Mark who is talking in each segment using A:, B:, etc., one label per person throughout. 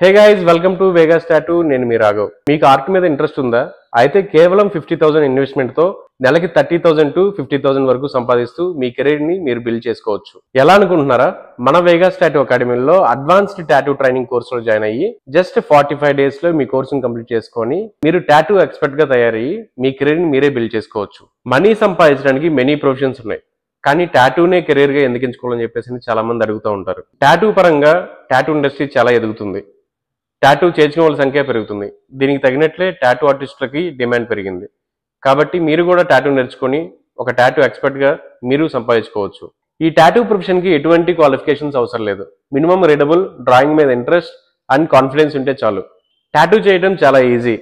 A: Hey guys, welcome to Vegas tattoo. నేను మీ రాఘవ్. మీకు art మీద ఇంట్రెస్ట్ ఉందా? అయితే కేవలం 50,000 ఇన్వెస్ట్మెంట్ తో నెలకి 30,000 to 50,000 వరకు సంపాదిస్తూ మీ కెరీర్ ని మీరు బిల్డ్ చేసుకోవచ్చు. ఎలా అనుకుంటున్నారా? మన వేగాస్ టాటూ అకాడమీలో అడ్వాన్స్డ్ టాటూ ట్రైనింగ్ కోర్సులో జాయిన్ అయ్యి జస్ట్ 45 days లో మీ కోర్సును కంప్లీట్ చేసుకొని మీరు టాటూ ఎక్స్పర్ట్ గా తయారయ్యి మీ కెరీర్ ని మీరే బిల్డ్ చేసుకోవచ్చు. మనీ సంపాదించడానికి మెనీ ప్రొఫెషన్స్ ఉన్నాయి, కానీ టాటూనే కెరీర్ గా ఎందుకు ఎంచుకోవాలని చెప్పేసి చాలా మంది అడుగుతూ ఉంటారు. టాటూ పరంగా టాటూ ఇండస్ట్రీ చాలా ఎదుగుతుంది. టాటూ చేర్చిన వాళ్ళ సంఖ్య పెరుగుతుంది. దీనికి తగినట్లే టాటూ ఆర్టిస్టులకి డిమాండ్ పెరిగింది. కాబట్టి మీరు కూడా టాటూ నేర్చుకొని ఒక టాటూ ఎక్స్పర్ట్ గా మీరు సంపాదించుకోవచ్చు. ఈ టాటూ ప్రొఫెషన్ కి ఎటువంటి క్వాలిఫికేషన్స్ అవసరం లేదు. మినిమం రీడబుల్, డ్రాయింగ్ మీద ఇంట్రెస్ట్ అండ్ కాన్ఫిడెన్స్ ఉంటే చాలు. టాటూ చేయడం చాలా ఈజీ,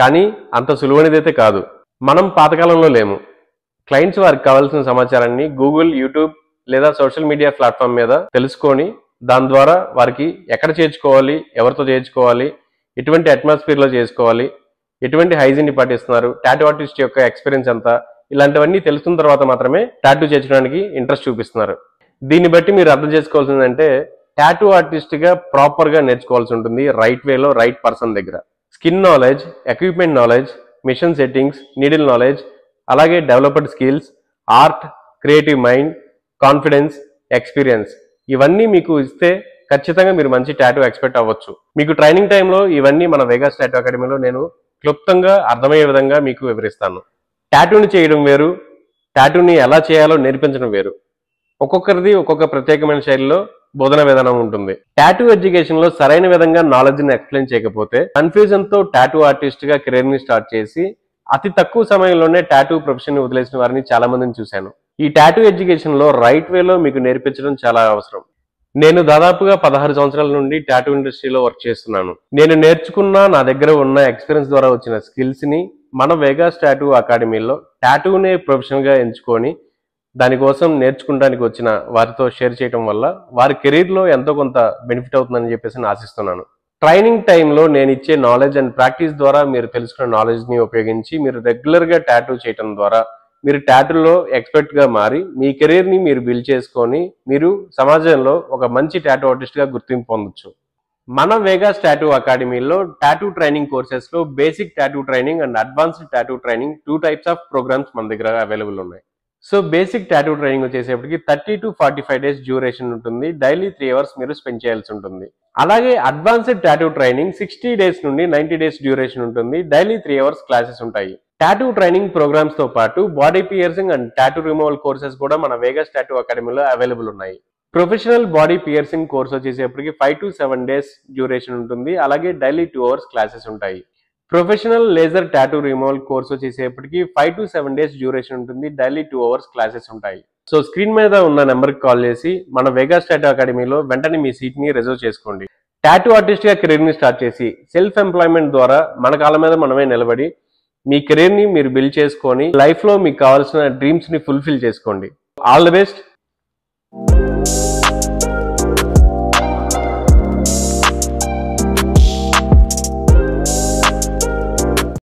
A: కానీ అంత సులువైనదైతే కాదు. మనం పాతకాలంలో లేము. క్లయింట్స్ వారికి కావాల్సిన సమాచారాన్ని గూగుల్, యూట్యూబ్ లేదా సోషల్ మీడియా ప్లాట్ఫామ్ మీద తెలుసుకొని దాని ద్వారా వారికి ఎక్కడ చేర్చుకోవాలి, ఎవరితో చేర్చుకోవాలి, ఎటువంటి అట్మాస్ఫియర్లో చేసుకోవాలి, ఎటువంటి హైజీన్ని పాటిస్తున్నారు, టాటూ ఆర్టిస్ట్ యొక్క ఎక్స్పీరియన్స్ ఎంత, ఇలాంటివన్నీ తెలుసుకున్న తర్వాత మాత్రమే టాటూ చేర్చడానికి ఇంట్రెస్ట్ చూపిస్తున్నారు. దీన్ని బట్టి మీరు అర్థం చేసుకోవాల్సిందంటే టాటూ ఆర్టిస్ట్గా ప్రాపర్గా నేర్చుకోవాల్సి ఉంటుంది, రైట్ వేలో, రైట్ పర్సన్ దగ్గర. Skin knowledge, equipment knowledge, machine settings, needle knowledge, అలాగే developed skills, art, creative mind, confidence, experience ఇవన్నీ మీకు ఇస్తే ఖచ్చితంగా మీరు మంచి టాటూ ఎక్స్పర్ట్ అవ్వచ్చు. మీకు ట్రైనింగ్ టైంలో ఇవన్నీ మన వేగాస్ టాటూ అకాడమీలో నేను క్లుప్తంగా అర్థమయ్యే విధంగా మీకు వివరిస్తాను. టాటూని చేయడం వేరు, టాటూని ఎలా చేయాలో నేర్పించడం వేరు. ఒక్కొక్కరిది ఒక్కొక్క ప్రత్యేకమైన శైలిలో బోధన విధానం ఉంటుంది. టాటూ ఎడ్యుకేషన్ లో సరైన విధంగా నాలెడ్జ్ ని ఎక్స్ప్లెయిన్ చేయకపోతే కన్ఫ్యూజన్ తో టాటూ ఆర్టిస్ట్ గా కెరీర్ ని స్టార్ట్ చేసి అతి తక్కువ సమయంలోనే టాటూ ప్రొఫెషన్ ని వదిలేసిన వారిని చాలా మందిని చూశాను. ఈ టాటూ ఎడ్యుకేషన్ లో రైట్ వేలో మీకు నేర్పించడం చాలా అవసరం. నేను దాదాపుగా 16 సంవత్సరాల నుండి టాటూ ఇండస్ట్రీలో వర్క్ చేస్తున్నాను. నేను నేర్చుకున్న, నా దగ్గర ఉన్న ఎక్స్పీరియన్స్ ద్వారా వచ్చిన స్కిల్స్ ని మన వేగాస్ టాటూ అకాడమీలో టాటూనే ప్రొఫెషనల్ గా ఎంచుకొని దానికోసం నేర్చుకోవడానికి వచ్చిన వారితో షేర్ చేయడం వల్ల వారి కెరీర్ లో ఎంతో కొంత బెనిఫిట్ అవుతుందని చెప్పేసి ఆశిస్తున్నాను. ట్రైనింగ్ టైంలో నేను ఇచ్చే నాలెడ్జ్ అండ్ ప్రాక్టీస్ ద్వారా మీరు తెలుసుకున్న నాలెడ్జ్ ని ఉపయోగించి మీరు రెగ్యులర్ గా టాటూ చేయడం ద్వారా మీరు టాటూలో ఎక్స్పర్ట్ గా మారి మీ కెరీర్ ని మీరు బిల్డ్ చేసుకొని మీరు సమాజంలో ఒక మంచి టాటూ ఆర్టిస్ట్ గా గుర్తింపు పొందొచ్చు. మన వేగాస్ టాటూ అకాడమీలో టాటూ ట్రైనింగ్ కోర్సెస్ లో basic tattoo training and advanced tattoo training 2 types of programmes మన దగ్గర అవైలబుల్ ఉన్నాయి. సో బేసిక్ టాటూ ట్రైనింగ్ వచ్చేసేపటికి 30 to 45 days డ్యూరేషన్ ఉంటుంది. డైలీ 3 hours మీరు స్పెండ్ చేయాల్సి ఉంటుంది. అలాగే అడ్వాన్స్డ్ టాటూ ట్రైనింగ్ 60 days నుండి 90 days డ్యూరేషన్ ఉంటుంది. డైలీ 3 hours క్లాసెస్ ఉంటాయి. టాటూ ట్రైనింగ్ ప్రోగ్రామ్స్ తో పాటు body piercing and tattoo removal courses కూడా మన వేగాస్ టాటూ అకాడమీలో అవైలబుల్ ఉన్నాయి. ప్రొఫెషనల్ బాడీ పియర్సింగ్ కోర్స్ వచ్చేసేపటికి 5 to 7 days డ్యూరేషన్ ఉంటుంది. అలాగే డైలీ 2 hours క్లాసెస్ ఉంటాయి. Professional laser tattoo removal course వచ్చేసేపటికి 5 to 7 days డ్యూరేషన్ ఉంటుంది. డైలీ 2 hours క్లాసెస్ ఉంటాయి. సో స్క్రీన్ మీద ఉన్న నెంబర్కి కాల్ చేసి మన వేగాస్ టాటూ అకాడమీలో వెంటనే మీ సీట్ ని రిజర్వ్ చేసుకోండి. టాటూ ఆర్టిస్ట్ గా కెరీర్ ని స్టార్ట్ చేసి సెల్ఫ్ ఎంప్లాయ్మెంట్ ద్వారా మన కాళ్ళ మీద మనమే నిలబడి మీ కెరీర్ ని మీరు బిల్డ్ చేసుకొని లైఫ్ లో మీకు కావాల్సిన డ్రీమ్స్ ని ఫుల్ఫిల్ చేసుకోండి. All the best.